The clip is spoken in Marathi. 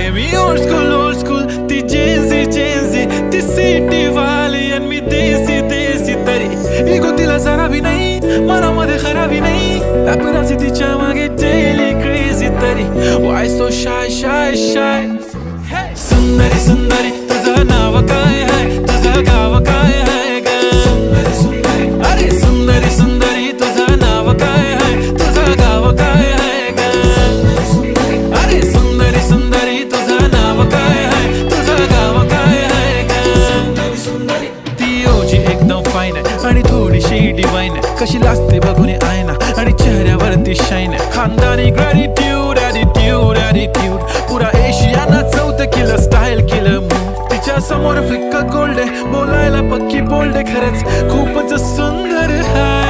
मी ओल्ड स्कूल ती जेन्सी ती सिटी वाली आणि मी देसी तरी इगो तिला जरा भी नाही मनामध्ये खराबी नाही पॅपराझी तिच्या मागे डेली क्रेझी तरी वाय सो शाय सुंदरी तुझं नाव काय आहे तुझं गाव काय आहे ग अरे सुंदरी तुझं नाव काय आहे तुझं गाव काय आहे ग अरे सुंदरी तुझं नाव काय आहे तुझं गाव काय आहे ग ती ओजी एकदम फाईन आहे आणि थोडीशी डिवाइन आहे कशी लाजते बघून आयना आणि चेहऱ्यावरती शाईन आहे खानदानी ग्रॅटिट्यूड ॲटिट्यूड पुरा एशियाना चौथं किलं स्टाईल केलं मूव तिच्या समोर फिक्का गोल्ड आहे बोलायला पक्की बोल्ड आहे खरंच खूपच सुंदर आहे